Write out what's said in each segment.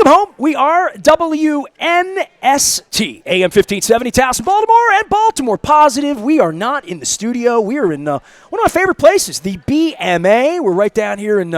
home. We are WNST, AM 1570, Towson, Baltimore, and Baltimore Positive. We are not in the studio. We are in one of my favorite places, the BMA. We're right down here in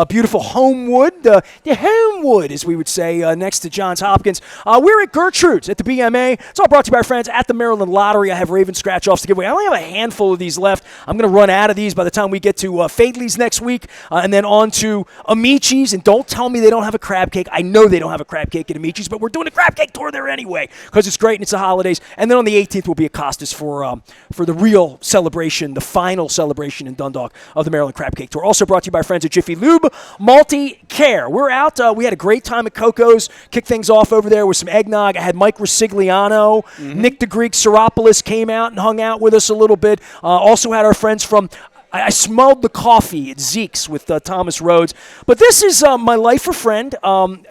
beautiful Homewood, the Homewood, as we would say, next to Johns Hopkins. We're at Gertrude's at the BMA. It's all brought to you by our friends at the Maryland Lottery. I have Raven scratch-offs to give away. I only have a handful of these left. I'm going to run out of these by the time we get to Fadley's next week, and then on to Amici's. And don't tell me they don't have a crab cake. I know they don't have a crab cake at Amici's, but we're doing a crab cake tour there anyway because it's great and it's the holidays. And then on the 18th will be at Costas for the real celebration, the final celebration in Dundalk of the Maryland Crab Cake Tour. Also brought to you by friends at Jiffy Lube Multi-Care. We're out. We had a great time at Coco's. Kicked things off over there with some eggnog. I had Mike Rosigliano. Nick the Greek Seropolis came out and hung out with us a little bit. Also had our friends from I smelled the coffee at Zeke's with Thomas Rhodes. But this is my lifer friend.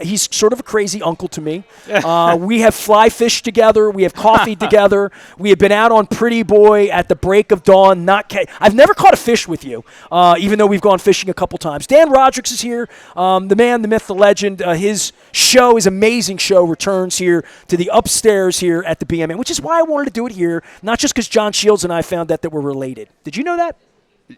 He's sort of a crazy uncle to me. We have fly fish together. We have coffee together. We have been out on Pretty Boy at the break of dawn. I've never caught a fish with you, even though we've gone fishing a couple times. Dan Rodricks is here. The man, the myth, the legend. His show, his amazing show, returns here to the upstairs here at the BMA, which is why I wanted to do it here, not just because John Shields and I found that we're related. Did you know that?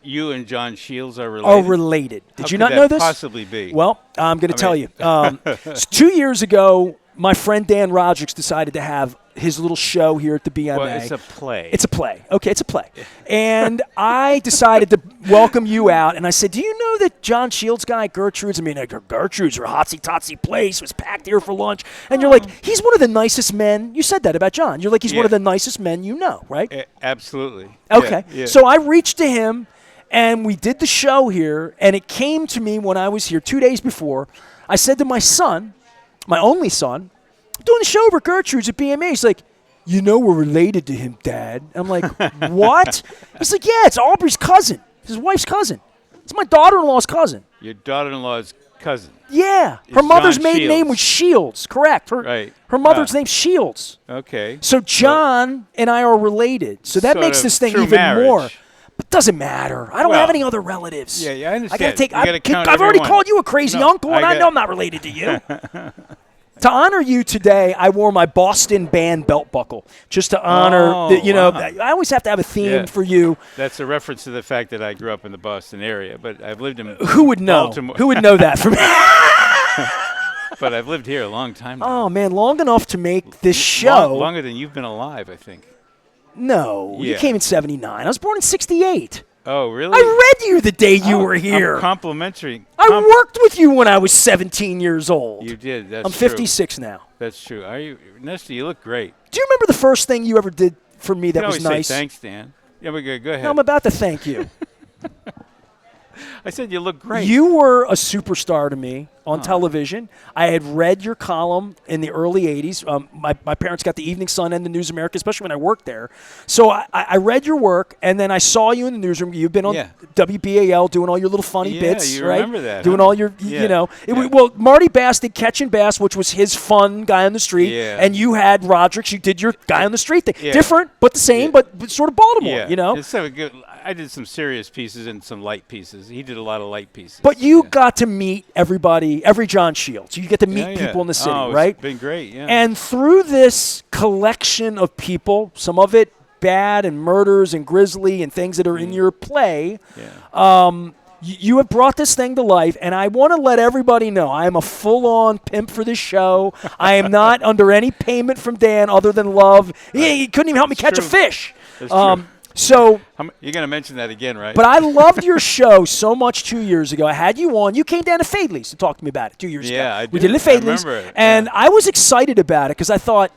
You and John Shields are related? Oh, related. Did you not know this? How could that possibly be? Well, I'm going to tell you. 2 years ago, my friend Dan Rodricks decided to have his little show here at the BMA. Well, it's a play. It's a play. Okay, it's a play. And I decided to welcome you out, and I said, do you know that John Shields guy, Gertrude's, Gertrude's or hotsy-totsy place, was packed here for lunch? And you're like, he's one of the nicest men. You said that about John. You're like, he's one of the nicest men you know, right? Absolutely. Okay. Yeah. So I reached to him, and we did the show here, and it came to me when I was here 2 days before. I said to my son, my only son, I'm doing the show over at Gertrude's at BMA. He's like, you know we're related to him, Dad. I'm like, what? He's like, yeah, it's Aubrey's cousin, his wife's cousin. It's my daughter-in-law's cousin. Your daughter-in-law's cousin. Yeah. Her mother's maiden name was Shields. Correct. Her mother's name's Shields. Okay. So John and I are related. So that makes this thing even more. But doesn't matter. I don't have any other relatives. Yeah, I understand. I've already called you a crazy uncle, and I know I'm not related to you. To honor you today, I wore my Boston band belt buckle, just to honor, I always have to have a theme for you. That's a reference to the fact that I grew up in the Boston area, but I've lived in Who would know? Baltimore. Who would know that from me? But I've lived here a long time now. Oh, man, long enough to make this show. Longer than you've been alive, I think. No, you came in 79. I was born in 68. Oh, really? I read you the day you were here. I'm complimentary. I worked with you when I was 17 years old. You did. That's I'm 56 now. That's true. Nestor, you look great. Do you remember the first thing you ever did for me that was nice? Say thanks, Dan. Yeah, we're good. Go ahead. No, I'm about to thank you. I said you look great. You were a superstar to me on television. I had read your column in the early 80s. My parents got the Evening Sun and the News America, especially when I worked there. So I read your work, and then I saw you in the newsroom. You've been on WBAL doing all your little funny bits, you right? Remember that. Doing all your, well, Marty Bass did Catch and Bass, which was his fun guy on the street. Yeah. And you had Rodricks. You did your guy on the street thing. Yeah. Different, but the same, but sort of Baltimore, It's so good. I did some serious pieces and some light pieces. He did a lot of light pieces. But you got to meet everybody, every John Shields. You get to meet people in the city, right? It's been great, yeah. And through this collection of people, some of it bad and murders and grisly and things that are in your play, you have brought this thing to life. And I want to let everybody know I am a full-on pimp for this show. I am not under any payment from Dan other than love. He couldn't even help me catch a fish. That's true. So you're going to mention that again, right? But I loved your show so much 2 years ago. I had you on. You came down to Fadley's to talk to me about it 2 years ago. Yeah, I did. We did it at Fadley's. I remember it. And I was excited about it because I thought,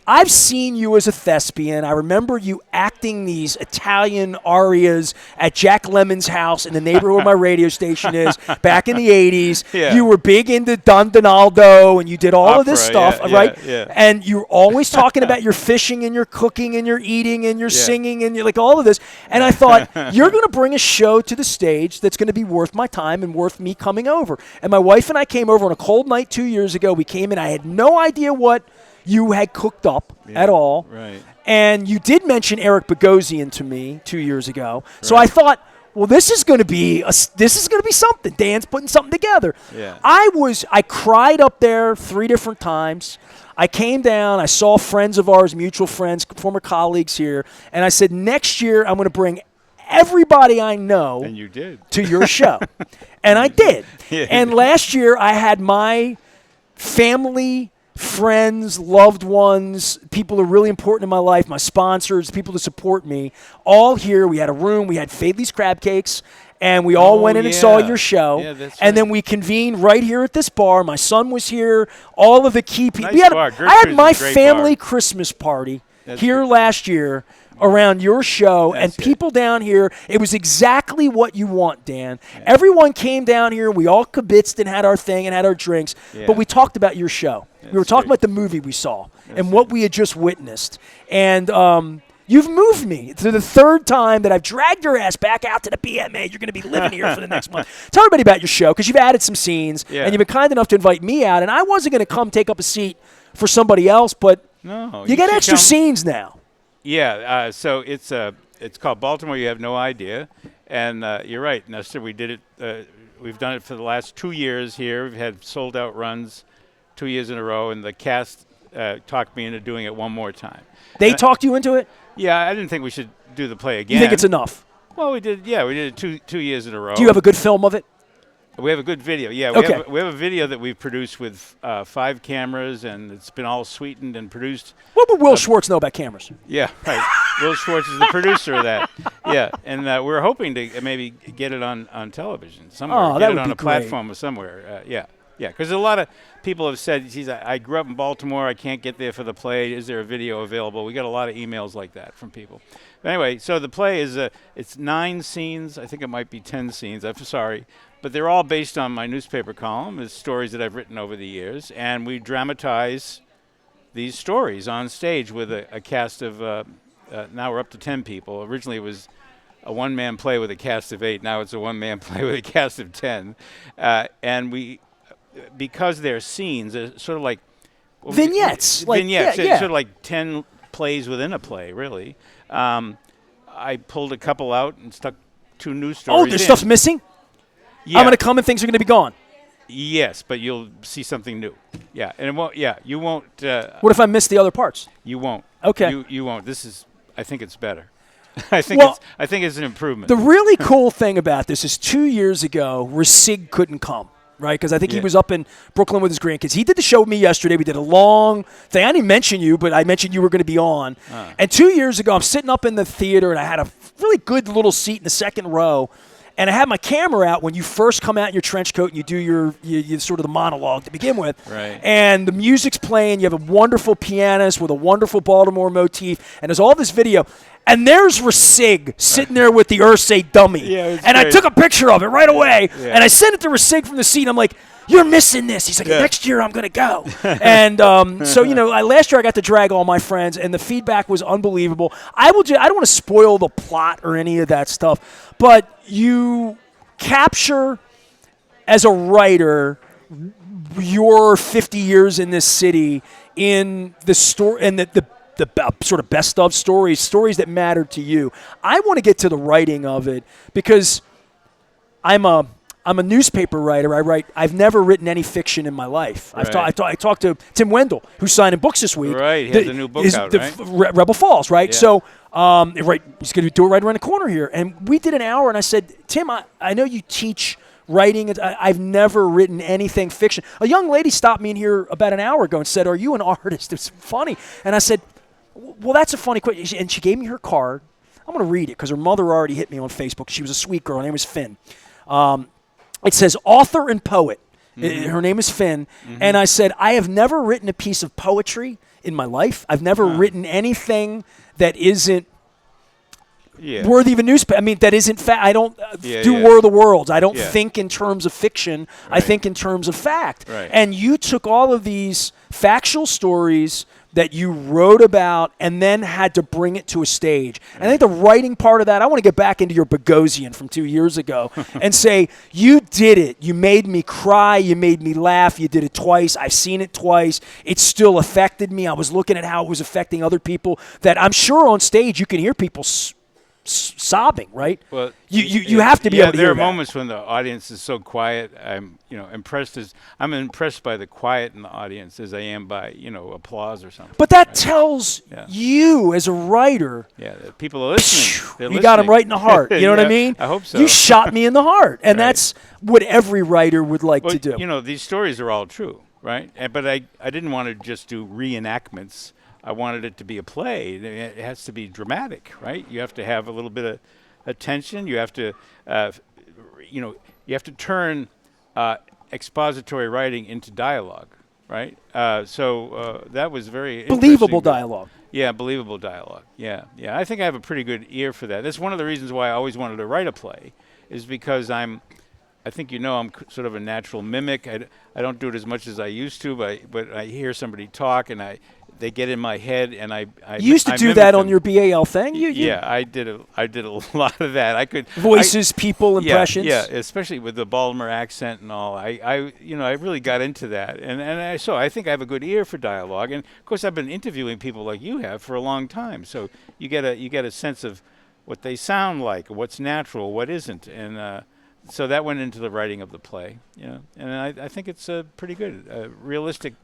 I've seen you as a thespian. I remember you acting these Italian arias at Jack Lemmon's house in the neighborhood where my radio station is back in the 80s. Yeah. You were big into Don Donaldo, and you did all of this stuff, right? Yeah. And you were always talking about your fishing and your cooking and your eating and your singing and like all of this. And I thought, you're going to bring a show to the stage that's going to be worth my time and worth me coming over. And my wife and I came over on a cold night 2 years ago. We came in. I had no idea what you had cooked up at all. Right. And you did mention Eric Bogosian to me 2 years ago. So I thought, well, this is going to be something. Dan's putting something together. Yeah. I cried up there 3 different times. I came down. I saw friends of ours, mutual friends, former colleagues here, and I said, next year I'm going to bring everybody I know And you did. to your show. And I did. Yeah. And last year I had my family, friends, loved ones, people who are really important in my life, my sponsors, people to support me, all here. We had a room. We had Fadley's Crab Cakes, and we all went in and saw your show. Yeah, that's and right. then we convened right here at this bar. My son was here. All of the key people. Nice bar. I had Gertrude's my a great family bar. Christmas party That's here good. last year around your show, That's and it. people down here, it was exactly what you want, Dan. Yeah. Everyone came down here. We all kibitzed and had our thing and had our drinks, but we talked about your show. We were talking about the movie we saw and what we had just witnessed. And you've moved me to the 3rd time that I've dragged your ass back out to the BMA. You're going to be living here for the next month. Tell everybody about your show, because you've added some scenes, and you've been kind enough to invite me out. And I wasn't going to come take up a seat for somebody else, but you get extra scenes now. Yeah, so it's called Baltimore. You Have No Idea, and you're right, Nestor. We did it. We've done it for the last 2 years here. We've had sold-out runs 2 years in a row, and the cast talked me into doing it one more time. They talked you into it? Yeah, I didn't think we should do the play again. You think it's enough? Well, we did. Yeah, we did it 2 years in a row. Do you have a good film of it? We have a good video. Yeah, we have a video that we've produced with 5 cameras, and it's been all sweetened and produced. What would Will Schwartz know about cameras? Yeah, right. Will Schwartz is the producer of that. Yeah, and we're hoping to maybe get it on television somewhere. Oh, get that it would on be a platform or somewhere. Yeah, because a lot of people have said, geez, I grew up in Baltimore. I can't get there for the play. Is there a video available? We got a lot of emails like that from people. But anyway, so the play is it's 9 scenes. I think it might be 10 scenes. I'm sorry. But they're all based on my newspaper column. It's stories that I've written over the years. And we dramatize these stories on stage with a cast of, now we're up to 10 people. Originally it was a one-man play with a cast of 8. Now it's a one-man play with a cast of 10. And we, because they're scenes, they're sort of like vignettes. Vignettes. Yeah. It's sort of like 10 plays within a play, really. I pulled a couple out and stuck 2 new stories Oh, there's stuff missing? Yeah. I'm going to come and things are going to be gone. Yes, but you'll see something new. Yeah, and it won't. Yeah, you won't. What if I miss the other parts? You won't. Okay. You won't. This is. I think it's better. I think it's an improvement. The really cool thing about this is 2 years ago, Rasig couldn't come, right? Because I think he was up in Brooklyn with his grandkids. He did the show with me yesterday. We did a long thing. I didn't mention you, but I mentioned you were going to be on. And 2 years ago, I'm sitting up in the theater, and I had a really good little seat in the second row. And I had my camera out when you first come out in your trench coat and you do your sort of the monologue to begin with. Right. And the music's playing. You have a wonderful pianist with a wonderful Baltimore motif. And there's all this video. And there's Rasig sitting there with the Ursay dummy. Yeah, and great. I took a picture of it right away. Yeah. And I sent it to Rasig from the seat. I'm like, you're missing this. He's like, next year I'm going to go. And so, last year I got to drag all my friends, and the feedback was unbelievable. I don't want to spoil the plot or any of that stuff, but you capture, as a writer, your 50 years in this city in the story and the sort of best of stories that mattered to you. I want to get to the writing of it because I'm a newspaper writer. I've never written any fiction in my life. Right. I talked to Tim Wendell, who's signing books this week. Right, he has a new book out, right? Rebel Falls, right? Yeah. So, he's going to do it right around the corner here. And we did an hour, and I said, Tim, I know you teach writing. I've never written anything fiction. A young lady stopped me in here about an hour ago and said, are you an artist? It's funny. And I said, well, that's a funny question. And she gave me her card. I'm going to read it because her mother already hit me on Facebook. She was a sweet girl. Her name was Finn. It says author and poet. Mm-hmm. Her name is Finn. Mm-hmm. And I said, I have never written a piece of poetry in my life. I've never written anything that isn't worthy of a newspaper. I mean, that isn't I don't do War of the Worlds. I don't think in terms of fiction. Right. I think in terms of fact. Right. And you took all of these factual stories that you wrote about and then had to bring it to a stage. And I think the writing part of that, I want to get back into your Bogosian from 2 years ago and say, you did it. You made me cry. You made me laugh. You did it twice. I've seen it twice. It still affected me. I was looking at how it was affecting other people that I'm sure on stage you can hear people sobbing, right? Well, you have to be able to there hear are that. moments when the audience is so quiet. I'm I'm impressed by the quiet in the audience as I am by applause or something. But that right? tells Yeah. you as a writer. Yeah, the people are listening. They're You got him listening. right in the heart. You know what I Yeah, mean? I hope so. You shot me in the heart, and Right. that's what every writer would like to do. These stories are all true, right? But I didn't want to just do reenactments. I wanted it to be a play. It has to be dramatic, right? You have to have a little bit of attention. You have to, you have to turn expository writing into dialogue, right? So that was very Believable interesting. dialogue. Yeah, believable dialogue. Yeah. I think I have a pretty good ear for that. That's one of the reasons why I always wanted to write a play, is because I think I'm sort of a natural mimic. I don't do it as much as I used to, but I hear somebody talk and they get in my head, and I You used to do mimic that them. on your BAL thing. Yeah, I did a lot of that. I could Voices, people, impressions. Yeah, especially with the Baltimore accent and all. I really got into that, and I think I have a good ear for dialogue. And of course, I've been interviewing people like you have for a long time, so you get a sense of what they sound like, what's natural, what isn't, and so that went into the writing of the play, and I think it's pretty good, realistic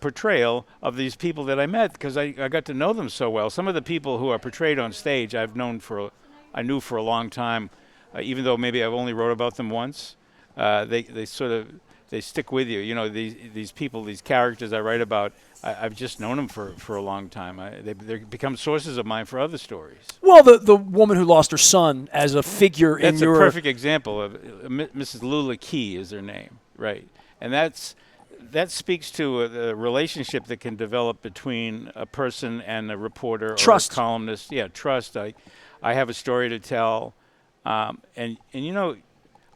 portrayal of these people that I met, because I got to know them so well. Some of the people who are portrayed on stage I knew for a long time, even though maybe I've only wrote about them once. They stick with you. These people, these characters I write about, I've just known them for a long time. They become sources of mine for other stories. Well, the woman who lost her son as a figure That's in your... a perfect example of Mrs. Lula Key is her name, right? And that speaks to the relationship that can develop between a person and a reporter Trust. or a columnist. Yeah, trust. I have a story to tell, and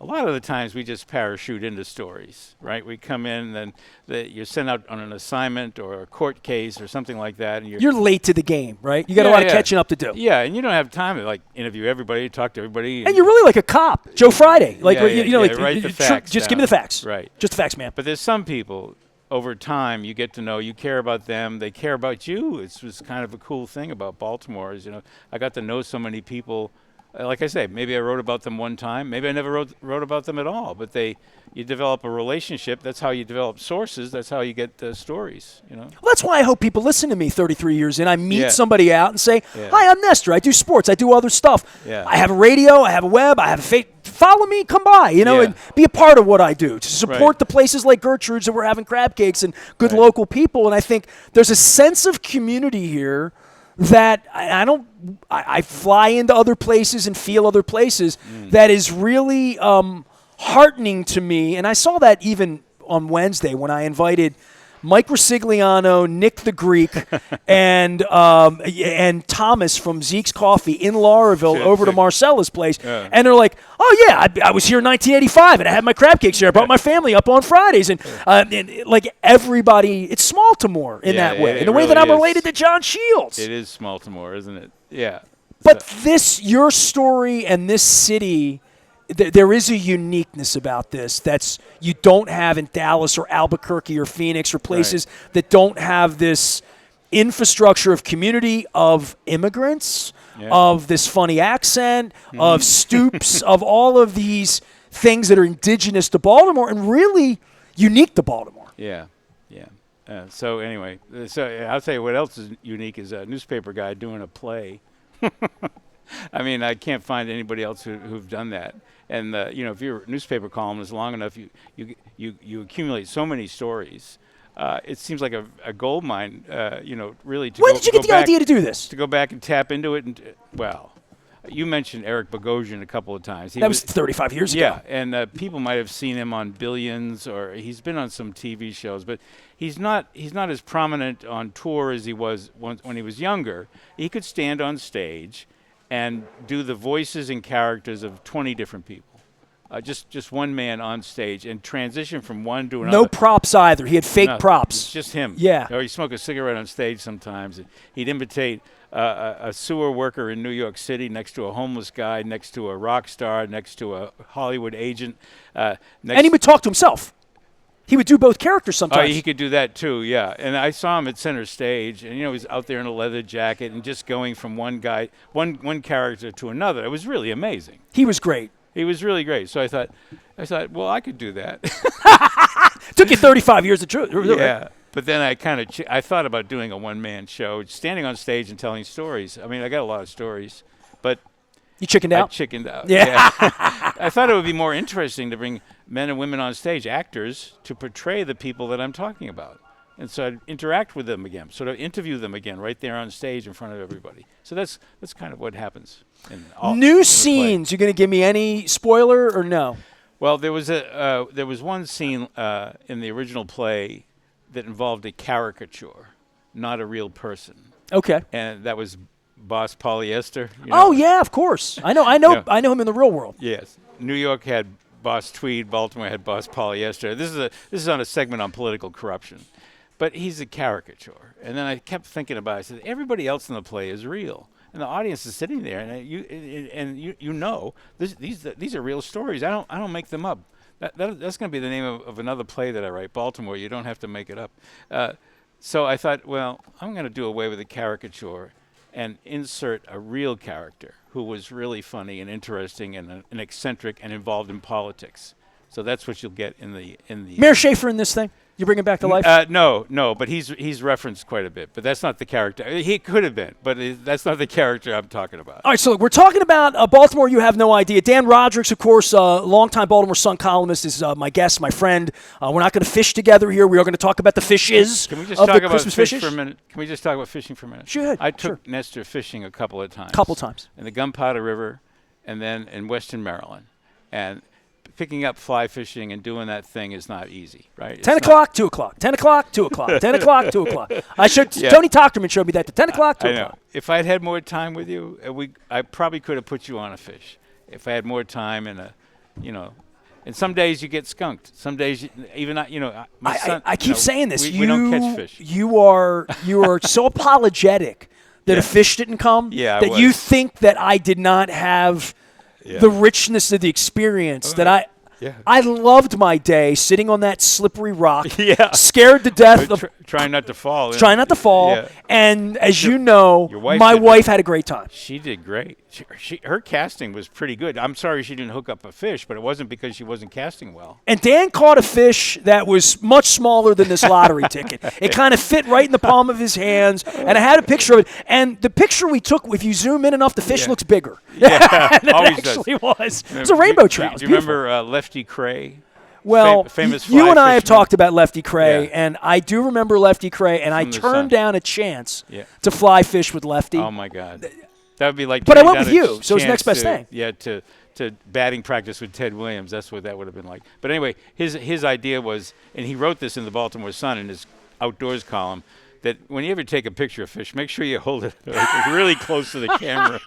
a lot of the times we just parachute into stories, right? We come in and you're sent out on an assignment or a court case or something like that, and You're late to the game, right? You got a lot of catching up to do. Yeah, and you don't have time to interview everybody, talk to everybody. And you're really like a cop, Joe Friday. Write the facts just give me down. the facts. Right. Just the facts, man. But there's some people, over time, you get to know, you care about them, they care about you. It was kind of a cool thing about Baltimore is, I got to know so many people. Like I say, maybe I wrote about them one time. Maybe I never wrote about them at all. But you develop a relationship. That's how you develop sources. That's how you get stories. Well, that's why I hope people listen to me 33 years in. I meet Yeah. somebody out and say, "Hi, I'm Nestor. I do sports. I do other stuff. Yeah. I have a radio. I have a web. I have a follow me. Come by. Yeah. And be a part of what I do to support Right. the places like Gertrude's that we're having crab cakes and good Right. local people. And I think there's a sense of community here." That I fly into other places and feel other places that is really heartening to me. And I saw that even on Wednesday when I invited Mike Rosigliano, Nick the Greek, and Thomas from Zeke's Coffee in Lauraville over to Marcella's place. Yeah. And they're like, "Oh, yeah, I was here in 1985, and I had my crab cakes here. I brought my family up on Fridays." And like everybody, it's Baltimore in that way. In the way that I'm related to John Shields. It is Baltimore, isn't it? Yeah. But your story and this city, there is a uniqueness about this that's you don't have in Dallas or Albuquerque or Phoenix or places that don't have this infrastructure of community, of immigrants, of this funny accent, of stoops, of all of these things that are indigenous to Baltimore and really unique to Baltimore. Yeah. So anyway, I'll tell you what else is unique is a newspaper guy doing a play. I mean, I can't find anybody else who've done that. And if you're a newspaper columnist long enough, you accumulate so many stories. It seems like a gold mine. Really. When did you get the idea to do this? To go back and tap into it, and you mentioned Eric Bogosian a couple of times. That was 35 years ago. Yeah, and people might have seen him on Billions, or he's been on some TV shows, but he's not as prominent on tour as he was when he was younger. He could stand on stage and do the voices and characters of 20 different people. Just one man on stage and transition from one to another. No props either. He had fake props. It's just him. Yeah. Or he'd smoke a cigarette on stage sometimes. And he'd imitate a sewer worker in New York City next to a homeless guy, next to a rock star, next to a Hollywood agent. And he would talk to himself. He would do both characters sometimes. He could do that too, yeah. And I saw him at center stage, and he's out there in a leather jacket and just going from one character to another. It was really amazing. He was great. He was really great. So I thought, well, I could do that. Took you 35 years to do it. Yeah. But then I thought about doing a one-man show, standing on stage and telling stories. I mean, I got a lot of stories, but you chickened out? I chickened out. Yeah. I thought it would be more interesting to bring men and women on stage, actors, to portray the people that I'm talking about. And so I'd interact with them again, sort of interview them again right there on stage in front of everybody. So that's kind of what happens. New scenes. You going to give me any spoiler or no? Well, there was one scene in the original play that involved a caricature, not a real person. Okay. And that was Boss Polyester. Oh yeah, of course. I know him in the real world. Yes. New York had Boss Tweed. Baltimore had Boss Polyester. This is on a segment on political corruption, but he's a caricature. And then I kept thinking about it. I said, everybody else in the play is real, and the audience is sitting there, and these are real stories. I don't make them up. That's going to be the name of another play that I write, Baltimore. You don't have to make it up. So I thought, well, I'm going to do away with the caricature and insert a real character who was really funny and interesting and eccentric and involved in politics. So that's what you'll get in the Mayor Schaefer in this thing. You bring him back to life? No, but he's referenced quite a bit. But that's not the character. He could have been, but that's not the character I'm talking about. All right, so we're talking about Baltimore. You have no idea. Dan Rodricks, of course, longtime Baltimore Sun columnist, is my guest, my friend. We're not going to fish together here. We are going to talk about the fishes. Can we just talk about fish for a minute? Can we just talk about fishing for a minute? Sure. I took Nestor fishing a couple of times. In the Gunpowder River, and then in Western Maryland, and picking up fly fishing and doing that thing is not easy, right? 10 o'clock, 2 o'clock. 10 o'clock, 2 o'clock. 10 o'clock, 2 o'clock. Tony Tochterman showed me that. 10 o'clock, 2 o'clock. If I'd had more time with you, I probably could have put you on a fish. If I had more time and and some days you get skunked. Some days, I keep saying this. We don't catch fish. You are so apologetic that a fish didn't come. Yeah, that you think that I did not have the richness of the experience that I loved my day sitting on that slippery rock, scared to death, trying not to fall. Trying not to fall. Yeah. And as you know, my wife had a great time. She did great. Her casting was pretty good. I'm sorry she didn't hook up a fish, but it wasn't because she wasn't casting well. And Dan caught a fish that was much smaller than this lottery ticket. It kind of fit right in the palm of his hands, and I had a picture of it. And the picture we took, if you zoom in enough, the fish looks bigger. Yeah, than always it actually does. was. It was a rainbow trout. Do you remember Lefty Cray? Well, famous you and I have fisherman. talked about Lefty Cray, and I do remember Lefty Cray, and I turned down a chance to fly fish with Lefty. Oh, my God. That would be like. But I went with you, so it's next best thing. Yeah, to batting practice with Ted Williams. That's what that would have been like. But anyway, his idea was, and he wrote this in the Baltimore Sun in his outdoors column, that when you ever take a picture of fish, make sure you hold it really close to the camera.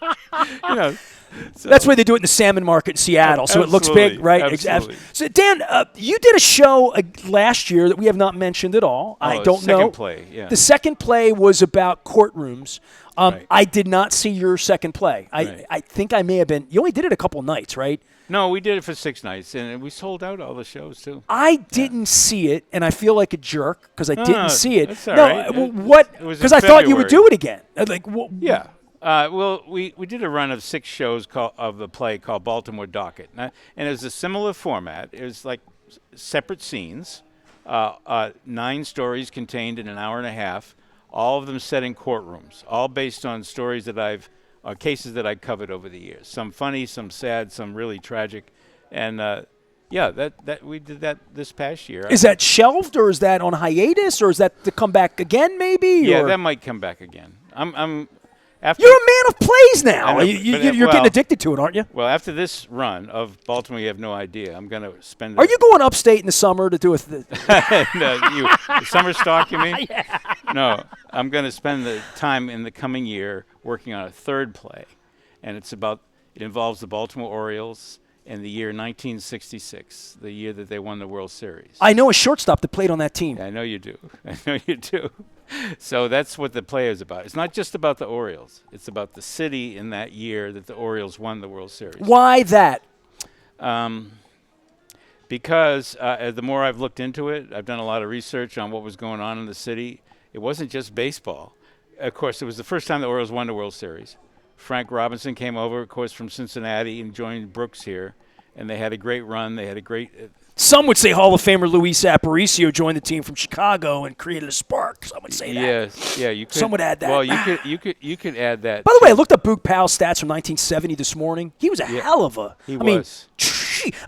So. That's why they do it in the salmon market in Seattle, so it looks big, right? Absolutely. So, Dan, you did a show last year that we have not mentioned at all. I don't know. Second play, yeah. The second play was about courtrooms. Right. I did not see your second play. I think I may have been. You only did it a couple nights, right? No, we did it for 6 nights, and we sold out all the shows too. I didn't see it, and I feel like a jerk because I didn't see it. That's all right. What? Because I thought you would do it again. Yeah. Well, we did a run of 6 shows of the play called Baltimore Docket, and it was a similar format. It was like separate scenes, 9 stories contained in an hour and a half, all of them set in courtrooms, all based on stories that cases that I've covered over the years. Some funny, some sad, some really tragic, and that we did that this past year. Is that shelved, or is that on hiatus, or is that to come back again, maybe? Yeah, or? That might come back again. You're a man of plays now. You're getting addicted to it, aren't you? Well, after this run of Baltimore, you have no idea. I'm going to spend. Are you going upstate in the summer to do a? The summer stock, you mean? Yeah. No, I'm going to spend the time in the coming year working on a third play, and it involves the Baltimore Orioles in the year 1966, the year that they won the World Series. I know a shortstop that played on that team. I know you do. So that's what the play is about. It's not just about the Orioles. It's about the city in that year that the Orioles won the World Series. Why that? because the more I've looked into it, I've done a lot of research on what was going on in the city. It wasn't just baseball. Of course, it was the first time the Orioles won the World Series. Frank Robinson came over, of course, from Cincinnati and joined Brooks here, and they had a great run. They had a great Some would say Hall of Famer Luis Aparicio joined the team from Chicago and created a spark. Some would say that. Yes, yeah, you could. Some would add that. Well, you could add that. By the way, I looked up Boog Powell's stats from 1970 this morning. He was a hell of a. He I mean, was.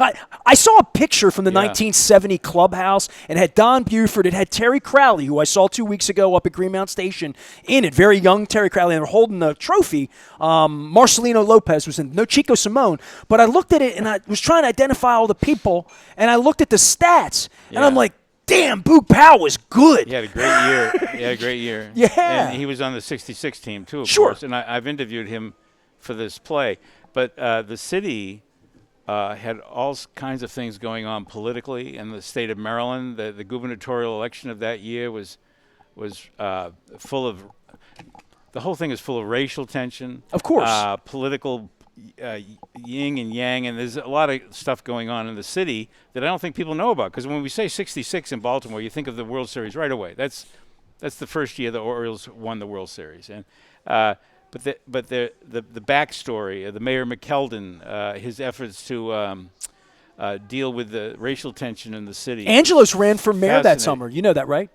I saw a picture from the Yeah. 1970 clubhouse, and it had Don Buford. It had Terry Crowley, who I saw 2 weeks ago up at Greenmount Station, in it. Very young Terry Crowley, and they're holding the trophy. Marcelino Lopez was in. No Chico Simone. But I looked at it, and I was trying to identify all the people, and I looked at the stats, and I'm like, damn, Boog Powell was good. He had a great year. He had a great year. Yeah. And he was on the 66 team, too, of Sure. course. And I've interviewed him for this play. But the city had all kinds of things going on politically in the state of Maryland. The gubernatorial election of that year was full of – the whole thing is full of racial tension. Of course. Political yin and yang, and there's a lot of stuff going on in the city that I don't think people know about. Because when we say 66 in Baltimore, you think of the World Series right away. That's the first year the Orioles won the World Series. And but the backstory, the Mayor McKeldin, his efforts to deal with the racial tension in the city. Angelos ran for mayor that Fascinating. summer. You know that, right?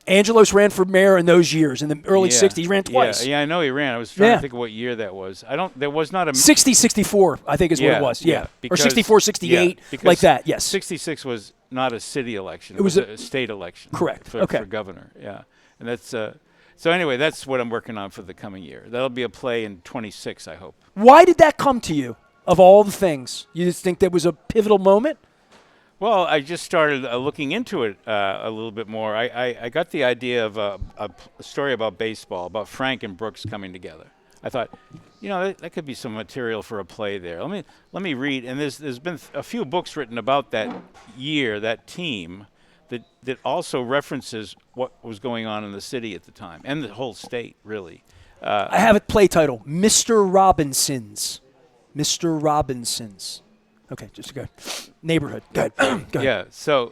Angelos ran for mayor in those years. In the early 60s, he ran twice. Yeah, I know he ran. I was trying to think of what year that was. There was not a 60, 64, I think is what it was. Yeah. Or because- 64, 68, because like that, yes. 66 was not a city election. It was a state election. Correct. For Okay. governor, yeah. And that's so anyway, that's what I'm working on for the coming year. That'll be a play in 26, I hope. Why did that come to you, of all the things? You just think that was a pivotal moment? Well, I just started looking into it a little bit more. I got the idea of a story about baseball, about Frank and Brooks coming together. I thought, that could be some material for a play there. Let me read. And there's been a few books written about that year, that team, that also references what was going on in the city at the time and the whole state, really. I have a play title, Mr. Robinson's. Mr. Robinson's. Okay, just go. Neighborhood. Go ahead. Go ahead. Yeah. So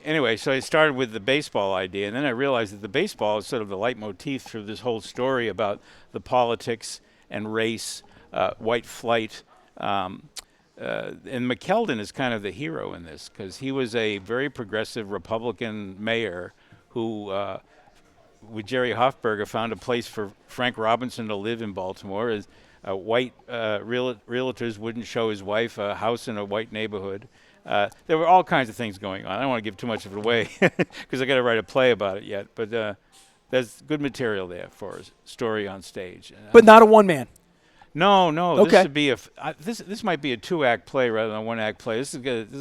anyway, so I started with the baseball idea, and then I realized that the baseball is sort of the leitmotif through this whole story about the politics and race, white flight. And McKeldin is kind of the hero in this because he was a very progressive Republican mayor who, with Jerry Hoffberger, found a place for Frank Robinson to live in Baltimore. White realtors wouldn't show his wife a house in a white neighborhood. There were all kinds of things going on. I don't want to give too much of it away because I got to write a play about it yet. But there's good material there for a story on stage. But not a one-man. No. Okay. This would be this might be a 2-act play rather than a 1-act play. This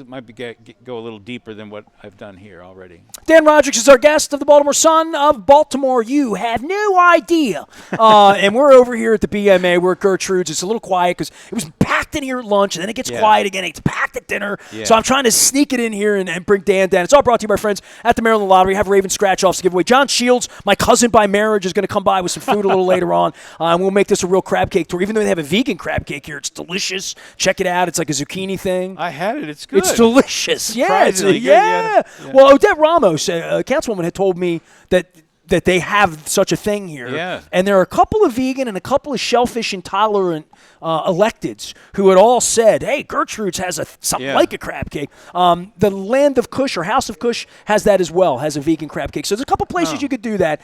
might be go a little deeper than what I've done here already. Dan Rodricks is our guest of the Baltimore Sun of Baltimore. You have no idea. And we're over here at the BMA. We're at Gertrude's. It's a little quiet because it was packed in here at lunch, and then it gets quiet again. It's packed at dinner. Yeah. So I'm trying to sneak it in here and bring Dan down. It's all brought to you by friends at the Maryland Lottery. Have Raven scratch-offs to give away. John Shields, my cousin by marriage, is going to come by with some food a little later on. And we'll make this a real crab cake tour. Even though they have a vegan crab cake here, it's delicious. Check it out. It's like a zucchini thing. I had it. It's good. It's delicious. Yeah. Surprisingly good, Yeah. yeah. Well, Odette Ramos, a councilwoman, had told me that they have such a thing here. Yeah. And there are a couple of vegan and a couple of shellfish intolerant electeds who had all said, hey, Gertrude's has something like a crab cake. The Land of Kush or House of Kush has that as well, has a vegan crab cake. So there's a couple places you could do that.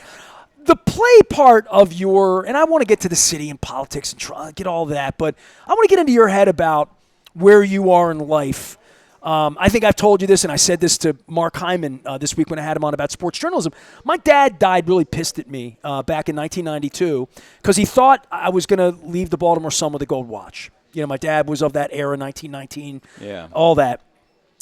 The play part of and I want to get to the city and politics and try get all that, but I want to get into your head about where you are in life. I think I've told you this, and I said this to Mark Hyman this week when I had him on about sports journalism. My dad died really pissed at me back in 1992 because he thought I was going to leave the Baltimore Sun with a gold watch. My dad was of that era, 1919, all that.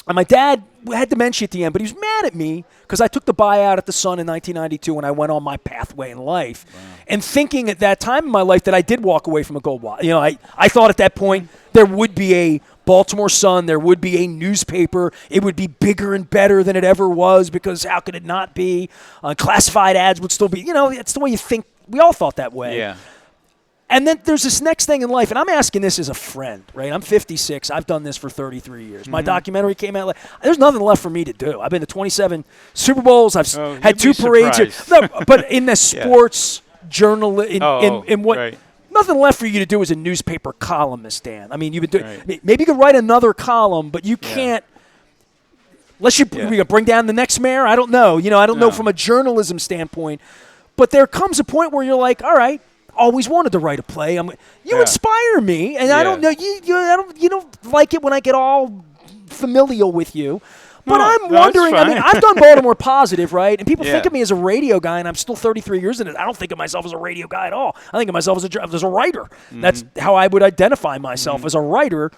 And my dad had dementia at the end, but he was mad at me because I took the buyout at the Sun in 1992 when I went on my pathway in life. Wow. And thinking at that time in my life that I did walk away from a gold watch. I thought at that point there would be a Baltimore Sun, there would be a newspaper. It would be bigger and better than it ever was because how could it not be? Classified ads would still be, it's the way you think. We all thought that way. Yeah. And then there's this next thing in life, and I'm asking this as a friend, right? I'm 56. I've done this for 33 years. My documentary came out. There's nothing left for me to do. I've been to 27 Super Bowls. I've had 2 parades. No, but in the sports journal, in what? Right. Nothing left for you to do as a newspaper columnist, Dan. I mean, you've been doing. Maybe you could write another column, but you can't. Unless you bring down the next mayor. I don't know. I don't know from a journalism standpoint. But there comes a point where you're like, all right. Always wanted to write a play. You inspire me, and I don't know you don't like it when I get all familial with you. But I'm wondering. I mean, I've done Baltimore Positive, right? And people think of me as a radio guy, and I'm still 33 years in it. I don't think of myself as a radio guy at all. I think of myself as a writer. That's how I would identify myself as a writer.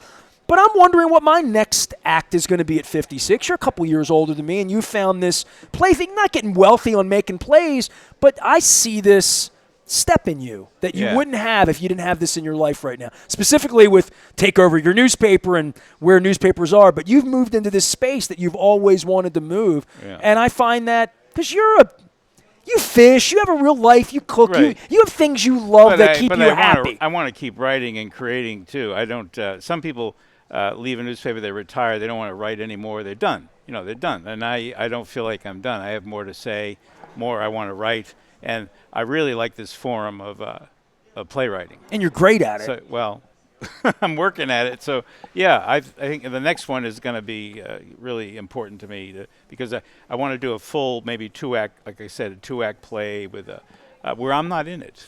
But I'm wondering what my next act is going to be at 56. You're a couple years older than me, and you found this play thing. Not getting wealthy on making plays, but I see this step in you that you wouldn't have if you didn't have this in your life right now. Specifically with take over your newspaper and where newspapers are. But you've moved into this space that you've always wanted to move. Yeah. And I find that because you fish, you have a real life, you cook, you have things you love that keep you happy. I want to keep writing and creating too. I don't. Some people leave a newspaper, they retire, they don't want to write anymore. They're done. They're done. And I don't feel like I'm done. I have more to say, more I want to write. And I really like this forum of playwriting. And you're great at it. So, well, I'm working at it. So, yeah, I think the next one is going to be really important to me because I want to do a full, maybe 2-act, like I said, a 2-act play with where I'm not in it.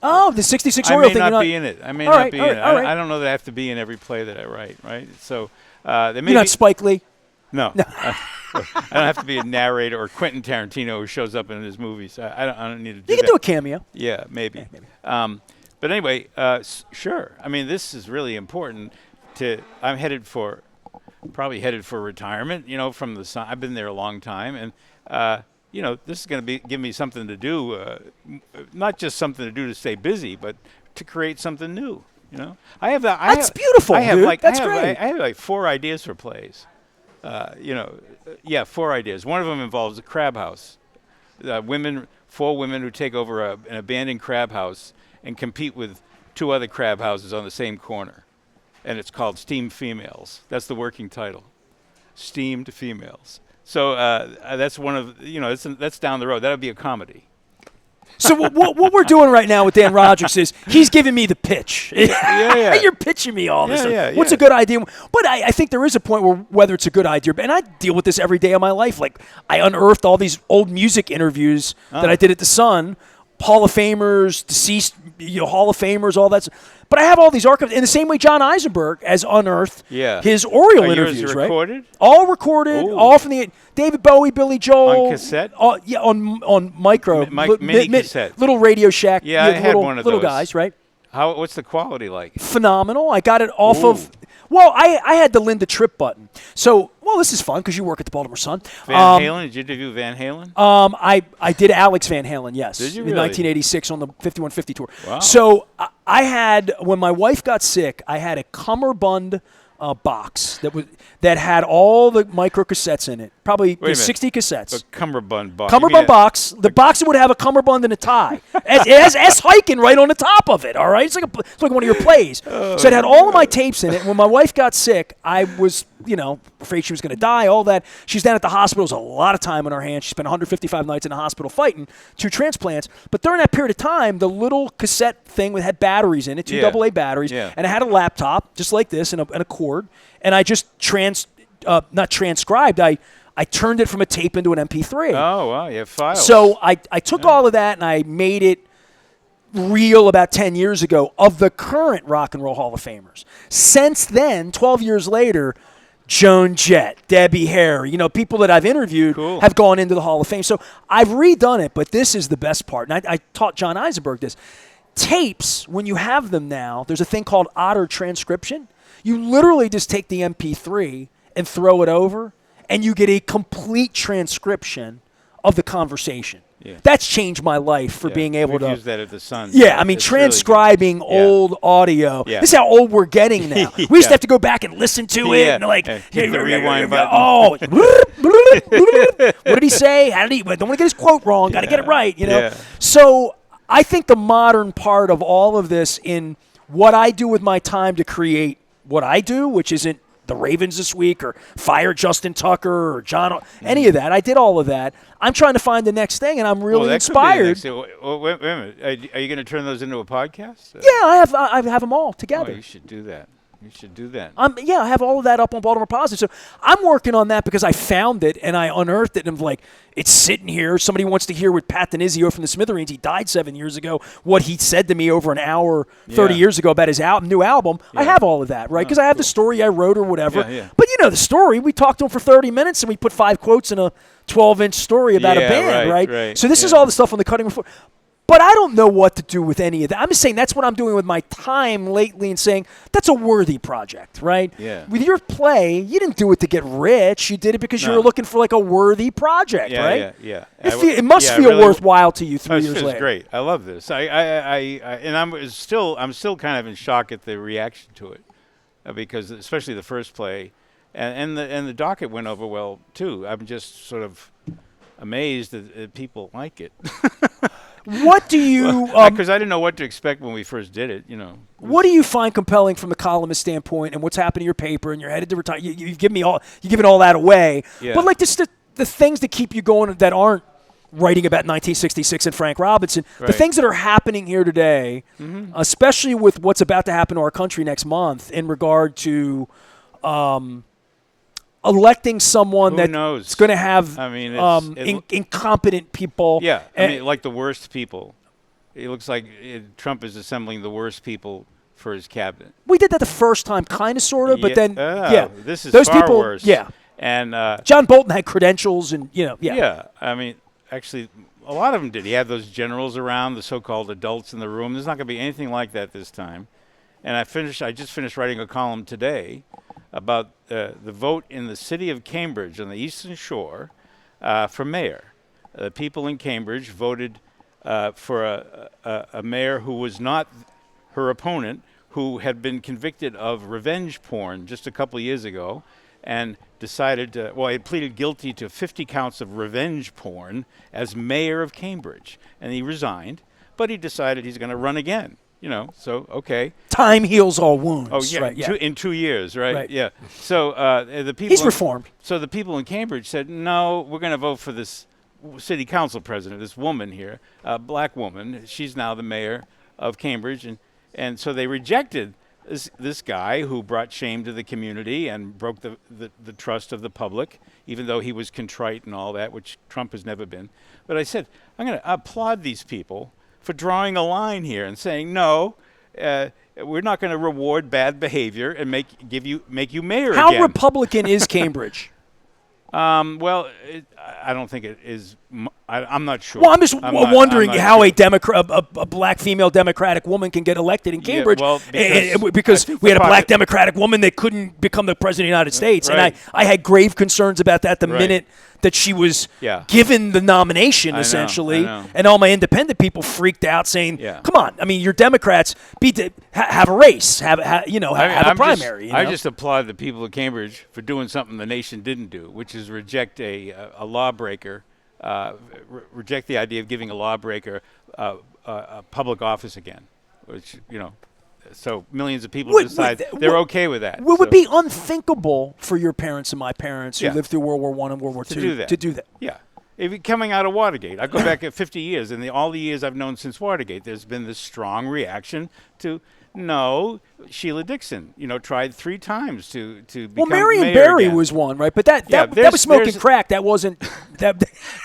Oh, the 66 Oriole thing. I may not be in it. I may not be in it. I don't know that I have to be in every play that I write, right? So, there may You're not Spike Lee? No. I don't have to be a narrator or Quentin Tarantino who shows up in his movies. I don't need to do that. You can do a cameo. Yeah, maybe. But anyway, sure. I mean, this is really important. I'm probably headed for retirement, from the sun. I've been there a long time. And, this is going to give me something to do, not just something to do to stay busy, but to create something new, I have that. That's beautiful, dude. That's great. I have like 4 ideas for plays. 4 ideas. One of them involves a crab house. 4 women who take over an abandoned crab house and compete with 2 other crab houses on the same corner. And it's called Steamed Females. That's the working title. Steamed Females. So that's one of, that's down the road. That'll be a comedy. So what we're doing right now with Dan Rodricks is he's giving me the pitch. Yeah. You're pitching me all this. What's a good idea? But I think there is a point where whether it's a good idea, and I deal with this every day of my life. Like I unearthed all these old music interviews that I did at the Sun, Hall of Famers, deceased Hall of Famers, all that. But I have all these archives in the same way John Eisenberg has unearthed his Oriole interviews, right? Recorded? All recorded, all from the David Bowie, Billy Joel. On cassette? On micro. Mini cassette. Little Radio Shack. Yeah, I had one of little those. Guys, right? What's the quality like? Phenomenal. I got it off of. Well, I had the Linda Tripp button. So, this is fun because you work at the Baltimore Sun. Van Halen? Did you interview Van Halen? I did Alex Van Halen, yes. Did you really? In 1986 on the 5150 tour. Wow. So, I had, when my wife got sick, I had a cummerbund box that had all the micro cassettes in it. Probably 60 cassettes. A cummerbund box. Cummerbund box. The box would have a cummerbund and a tie. It has S. Hiken right on the top of it, all right? It's like one of your plays. So it had all of my tapes in it. When my wife got sick, I was, afraid she was going to die, all that. She's down at the hospital. It was a lot of time on her hands. She spent 155 nights in the hospital fighting 2 transplants. But during that period of time, the little cassette thing had batteries in it, 2 AA batteries, and it had a laptop just like this and a cord. And I just not transcribed. I turned it from a tape into an MP3. Oh, wow. You have files. So I took all of that and I made it real about 10 years ago of the current Rock and Roll Hall of Famers. Since then, 12 years later, Joan Jett, Debbie Harry, people that I've interviewed have gone into the Hall of Fame. So I've redone it, but this is the best part. And I taught John Eisenberg this. Tapes, when you have them now, there's a thing called otter transcription. You literally just take the MP3 and throw it over, and you get a complete transcription of the conversation. Yeah. That's changed my life for being able to use that at the Sun. Yeah, I mean, transcribing really old audio. Yeah. This is how old we're getting now. We used to have to go back and listen to it. And hit the rewind button. Oh, what did he say? How did he? Don't want to get his quote wrong. Got to get it right. So I think the modern part of all of this in what I do with my time to create what I do, which isn't the Ravens this week or fire Justin Tucker or John, any of that. I did all of that. I'm trying to find the next thing, and I'm really inspired. Wait a minute. Are you going to turn those into a podcast? Yeah, I have them all together. Oh, you should do that. You should do that. Yeah, I have all of that up on Baltimore Positive. So I'm working on that because I found it and I unearthed it, and I'm like, it's sitting here. Somebody wants to hear what Pat Denizio from the Smithereens, he died 7 years ago, what he said to me over an hour 30 years ago about his new album. I have all of that, right? Because I have the story I wrote or whatever. But you know the story. We talked to him for 30 minutes, and we put 5 quotes in a 12-inch story about a band, right? So this is all the stuff on the cutting room floor. But I don't know what to do with any of that. I'm just saying that's what I'm doing with my time lately and saying that's a worthy project, right? Yeah. With your play, you didn't do it to get rich. You did it because you were looking for like a worthy project, right? Yeah. It must feel really worthwhile to you 3 years later. It's great. I love this. I'm still kind of in shock at the reaction to it, because especially the first play, and the docket went over well too. I'm just sort of amazed that people like it. What do you? Because I didn't know what to expect when we first did it. What do you find compelling from a columnist standpoint, and what's happened to your paper, and you're headed to retire? You've given all that away. Yeah. But like just the things that keep you going that aren't writing about 1966 and Frank Robinson, the things that are happening here today, especially with what's about to happen to our country next month in regard to electing someone that's going to have incompetent people. Yeah, like the worst people. It looks like Trump is assembling the worst people for his cabinet. We did that the first time, kind of, sort of, but then, this is those far people, worse. Yeah, and John Bolton had credentials, and Yeah, actually, a lot of them did. He had those generals around, the so-called adults in the room. There's not going to be anything like that this time. And I just finished writing a column today about the vote in the city of Cambridge on the Eastern Shore for mayor. The people in Cambridge voted for a mayor who was not her opponent, who had been convicted of revenge porn just a couple of years ago, and decided he had pleaded guilty to 50 counts of revenge porn as mayor of Cambridge. And he resigned, but he decided he's going to run again. So, okay. Time heals all wounds. Oh, yeah, right, in 2 years, right? Right. Yeah. So the people... He's reformed. So the people in Cambridge said, no, we're going to vote for this city council president, this woman here, a black woman. She's now the mayor of Cambridge. And so they rejected this guy who brought shame to the community and broke the trust of the public, even though he was contrite and all that, which Trump has never been. But I said, I'm going to applaud these people for drawing a line here and saying, no, we're not going to reward bad behavior and make you mayor again. How Republican is Cambridge? I don't think it is. I'm not sure. Well, I'm just wondering how a black female Democratic woman can get elected in Cambridge. Because we had a black Democratic woman that couldn't become the president of the United States. Right. And I had grave concerns about that the minute that she was given the nomination, essentially. I know. And all my independent people freaked out saying, come on, you're Democrats, have a race, have a primary. I just applaud the people of Cambridge for doing something the nation didn't do, which is reject a lawbreaker, reject the idea of giving a lawbreaker a public office again, which, so millions of people decide they're okay with that. It would be unthinkable for your parents and my parents who lived through World War I and World War II to do that. Yeah. Coming out of Watergate, I go back at 50 years, and all the years I've known since Watergate, there's been this strong reaction to, no, Sheila Dixon, tried 3 times to become Marion mayor Barry again. was one, right? But that was smoking crack. That wasn't.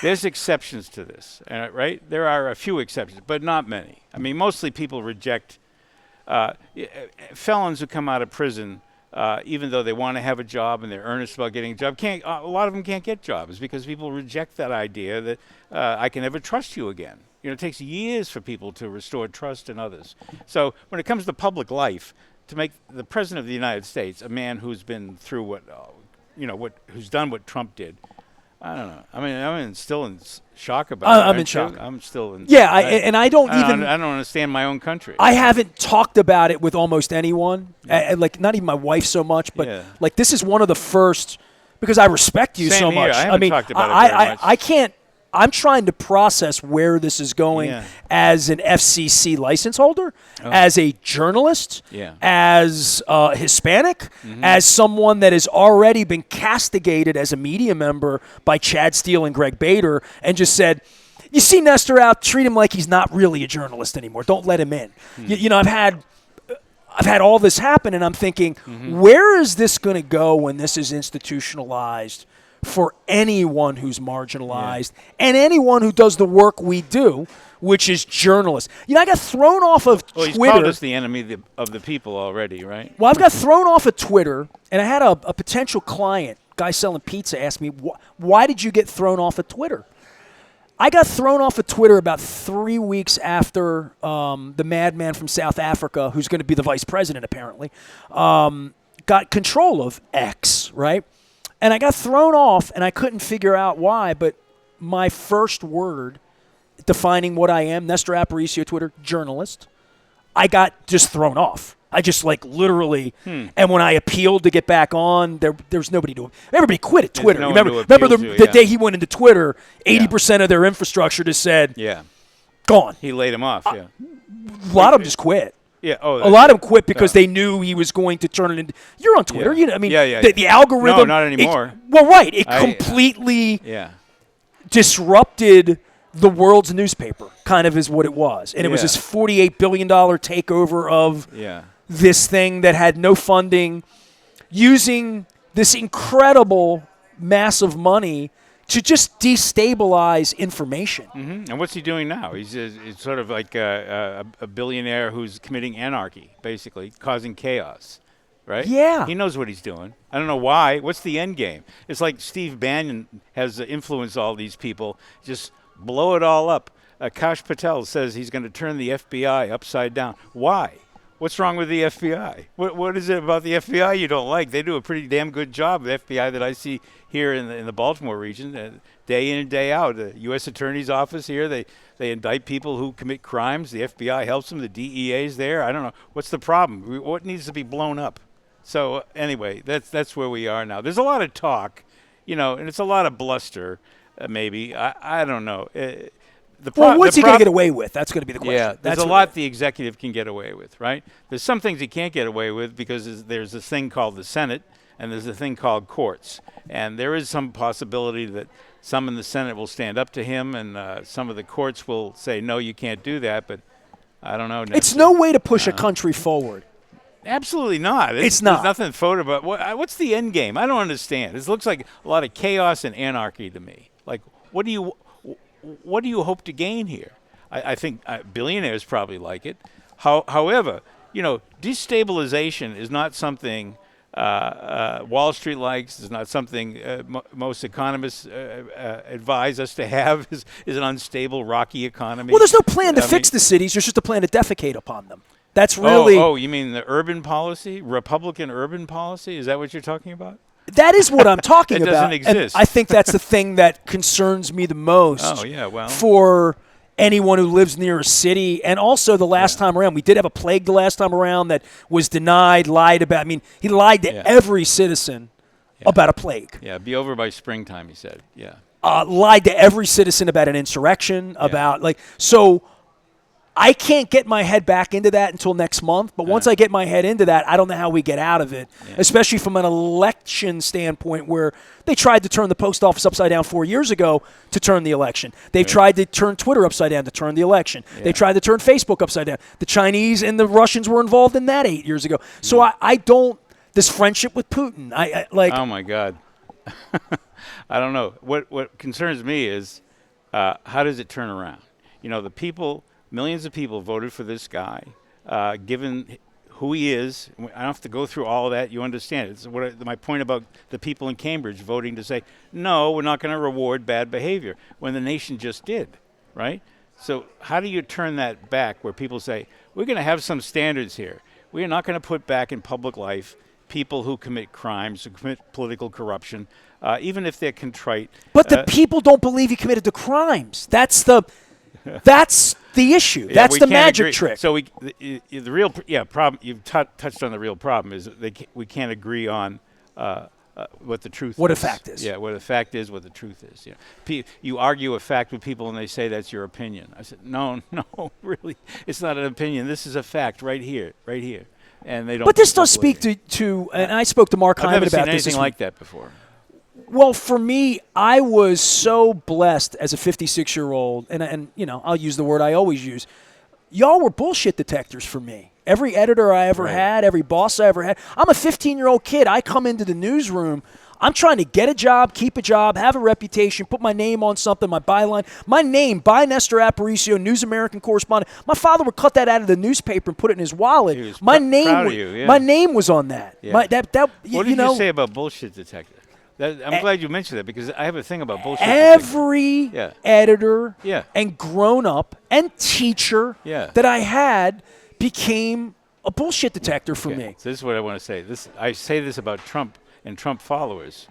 There's exceptions to this, right? There are a few exceptions, but not many. Mostly people reject felons who come out of prison, even though they want to have a job and they're earnest about getting a job. A lot of them can't get jobs because people reject that idea that I can never trust you again. It takes years for people to restore trust in others. So when it comes to public life, to make the president of the United States a man who's been through who's done what Trump did, I don't know. I'm still in shock about it. I'm in shock. I'm still in. Yeah, I don't understand my own country. I haven't talked about it with almost anyone. Not even my wife so much, but this is one of the first, because I respect you Same so here. much. I haven't talked about it very much. I can't I'm trying to process where this is going as an FCC license holder, as a journalist, as Hispanic, as someone that has already been castigated as a media member by Chad Steele and Greg Bader, and just said, you see Nestor out, treat him like he's not really a journalist anymore. Don't let him in. You know, I've had all this happen, and I'm thinking, where is this going to go when this is institutionalized for anyone who's marginalized and anyone who does the work we do, which is journalists? You know, I got thrown off of Twitter. He's called us the enemy of the people already, right? Well, I've got thrown off of Twitter, and I had a potential client, guy selling pizza, ask me, why did you get thrown off of Twitter? I got thrown off of Twitter about 3 weeks after the madman from South Africa, who's going to be the vice president apparently, got control of X, right? And I got thrown off, and I couldn't figure out why, but my first word defining what I am, Nestor Aparicio, Twitter, journalist, I got just thrown off. I just literally, and when I appealed to get back on, there was nobody to. Everybody quit at Twitter. Remember the day he went into Twitter, 80% of their infrastructure just said, gone. He laid him off. A lot of them just quit. Yeah. A lot of them quit because they knew he was going to turn it into. You're on Twitter. You know, I mean, the algorithm. No, not anymore. It completely disrupted the world's newspaper, kind of is what it was. And it was this $48 billion takeover of this thing that had no funding, using this incredible mass of money to just destabilize information. And what's he doing now? He's sort of like a billionaire who's committing anarchy, basically, causing chaos, right? Yeah. He knows what he's doing. I don't know why. What's the end game? It's like Steve Bannon has influenced all these people. Just blow it all up. Kash Patel says he's going to turn the FBI upside down. Why? What's wrong with the FBI? What is it about the FBI you don't like? They do a pretty damn good job, the FBI that I see here in the Baltimore region, day in and day out. The U.S. Attorney's Office here, they indict people who commit crimes. The FBI helps them. The DEA's there. I don't know. What's the problem? What needs to be blown up? So anyway, that's where we are now. There's a lot of talk, and it's a lot of bluster, maybe. I don't know. What's he going to get away with? That's going to be the question. Yeah, there's a lot the executive can get away with, right? There's some things he can't get away with because there's this thing called the Senate and there's a thing called courts. And there is some possibility that some in the Senate will stand up to him and some of the courts will say, no, you can't do that. But I don't know. It's no way to push a country forward. Absolutely not. It's not. There's nothing photo about. What's the end game? I don't understand. This looks like a lot of chaos and anarchy to me. Like, what do you hope to gain here? I think billionaires probably like it. However, destabilization is not something Wall Street likes. It's not something most economists advise us to have. Is an unstable, rocky economy. Well, there's no plan to fix the cities. There's just a plan to defecate upon them. That's really. Oh, you mean the urban policy, Republican urban policy? Is that what you're talking about? That is what I'm talking about. It doesn't exist. And I think that's the thing that concerns me the most. Oh, yeah, well. For anyone who lives near a city. And also the last time around, we did have a plague the last time around that was denied, lied about. I mean, he lied to every citizen about a plague. Yeah, be over by springtime, he said. Yeah. Lied to every citizen about an insurrection, about so I can't get my head back into that until next month. But once I get my head into that, I don't know how we get out of it, especially from an election standpoint where they tried to turn the post office upside down 4 years ago to turn the election. They've tried to turn Twitter upside down to turn the election. They tried to turn Facebook upside down. The Chinese and the Russians were involved in that 8 years ago. So I don't – this friendship with Putin, I like – Oh, my God. I don't know. What concerns me is how does it turn around? The people – millions of people voted for this guy, given who he is. I don't have to go through all of that. You understand it. It's my point about the people in Cambridge voting to say, no, we're not going to reward bad behavior, when the nation just did, right? So how do you turn that back where people say, we're going to have some standards here. We are not going to put back in public life people who commit crimes, who commit political corruption, even if they're contrite. But the people don't believe he committed the crimes. That's the issue. That's the magic trick. So the real problem you've touched on, the real problem is that we can't agree on what the truth What is. a fact is. Yeah, what a fact is, what the truth is. You know, you argue a fact with people and they say that's your opinion. I said, no, really, it's not an opinion. This is a fact right here. And they don't. But this does believe speak it. to and I spoke to Mark I've Hyman never seen about this. anything like that before. Well, for me, I was so blessed as a 56-year-old, and you know, I'll use the word I always use. Y'all were bullshit detectors for me. Every editor I ever had, every boss I ever had. I'm a 15-year-old kid. I come into the newsroom. I'm trying to get a job, keep a job, have a reputation, put my name on something, my byline. My name, by Nestor Aparicio, News American correspondent. My father would cut that out of the newspaper and put it in his wallet. He was My name, proud of you, yeah. my name was on that. Yeah. What What did you say about bullshit detector? I'm glad you mentioned that because I have a thing about bullshit. Every editor Yeah. and grown-up and teacher that I had became a bullshit detector for me. So this is what I want to say. I say this about Trump and Trump followers.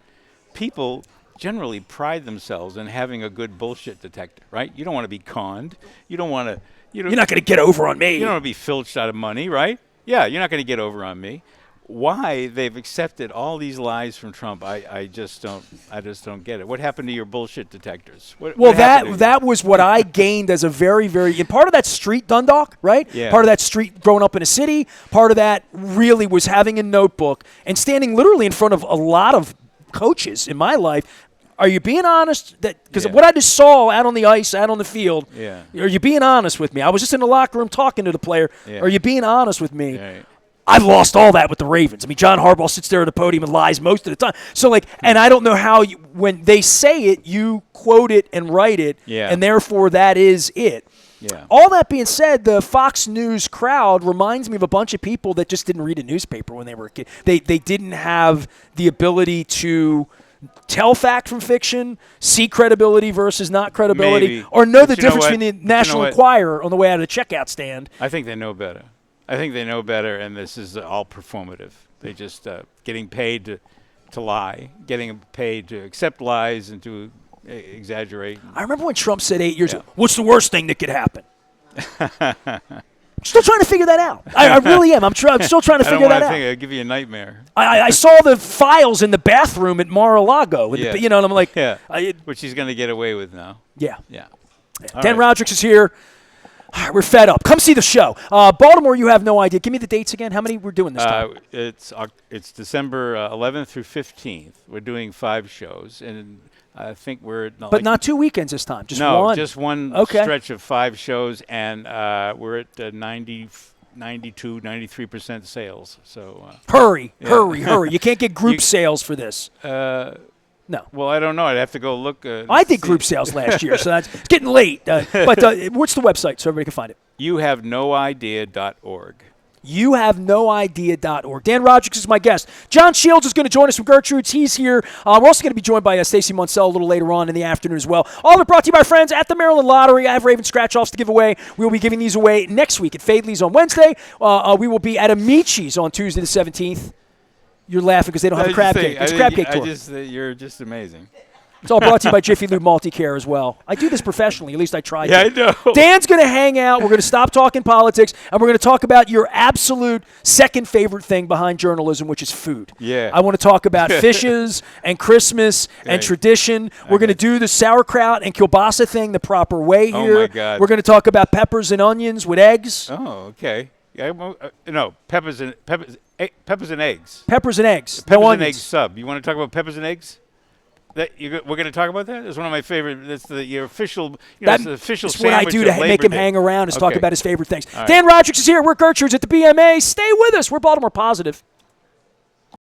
People generally pride themselves in having a good bullshit detector, right? You don't want to be conned. You don't want to. You're not going to get over on me. You don't want to be filched out of money, right? Yeah, you're not going to get over on me. Why they've accepted all these lies from Trump, I just don't get it. What happened to your bullshit detectors? What that was what I gained as a very, very and part of that street Dundalk, right? Yeah. Part of that street growing up in a city. Part of that really was having a notebook and standing literally in front of a lot of coaches in my life. Are you being honest? Because what I just saw out on the ice, out on the field, are you being honest with me? I was just in the locker room talking to the player. Are you being honest with me? Right. I've lost all that with the Ravens. I mean, John Harbaugh sits there at the podium and lies most of the time. So, and I don't know how when they say it, you quote it and write it, and therefore that is it. Yeah. All that being said, the Fox News crowd reminds me of a bunch of people that just didn't read a newspaper when they were a kid. They didn't have the ability to tell fact from fiction, see credibility versus not credibility, Maybe. or know But the you know difference what? between the National Enquirer on the way out of the checkout stand. I think they know better. And this is all performative. They just getting paid to lie, getting paid to accept lies and to exaggerate. I remember when Trump said 8 years ago, what's the worst thing that could happen? Still trying to figure that out. I really am. I'm still trying to figure that out. I'll give you a nightmare. I saw the files in the bathroom at Mar-a-Lago. And I'm like, which he's going to get away with now. Yeah. Right. Dan Rodricks is here. We're fed up. Come see the show. Baltimore, you have no idea. Give me the dates again. How many we're doing this time? It's December 11th through 15th. We're doing 5 shows, and I think we're but not 2 weekends this time. Just one. No, just one stretch of 5 shows, and we're at 92, 93% sales. So hurry. You can't get group sales for this. No. Well, I don't know. I'd have to go look. I did group sales last year, so it's getting late. But what's the website so everybody can find it? YouHaveNoIdea.org. YouHaveNoIdea.org. Dan Rodricks is my guest. John Shields is going to join us from Gertrude's. He's here. We're also going to be joined by Stacey Munsell a little later on in the afternoon as well. All of it brought to you by friends at the Maryland Lottery. I have Raven scratch-offs to give away. We will be giving these away next week at Fadley's on Wednesday. We will be at Amici's on Tuesday the 17th. You're laughing because they don't have a crab cake. It's crab cake tour. You're just amazing. It's all brought to you by Jiffy Lube Multi-Care as well. I do this professionally. At least I try to. I know. Dan's going to hang out. We're going to stop talking politics, and we're going to talk about your absolute second favorite thing behind journalism, which is food. Yeah. I want to talk about fishes and Christmas and tradition. We're going to do the sauerkraut and kielbasa thing the proper way here. Oh, my God. We're going to talk about peppers and onions with eggs. Oh, okay. No, peppers and eggs. Peppers and eggs. Peppers and eggs sub. You want to talk about peppers and eggs? We're going to talk about that. It's one of my favorite. That's your official. It's the official That's sandwich what I do to make him hang around is talk Okay. about his favorite things. All right. Dan Rodricks is here. We're Gertrude's at the BMA. Stay with us. We're Baltimore Positive.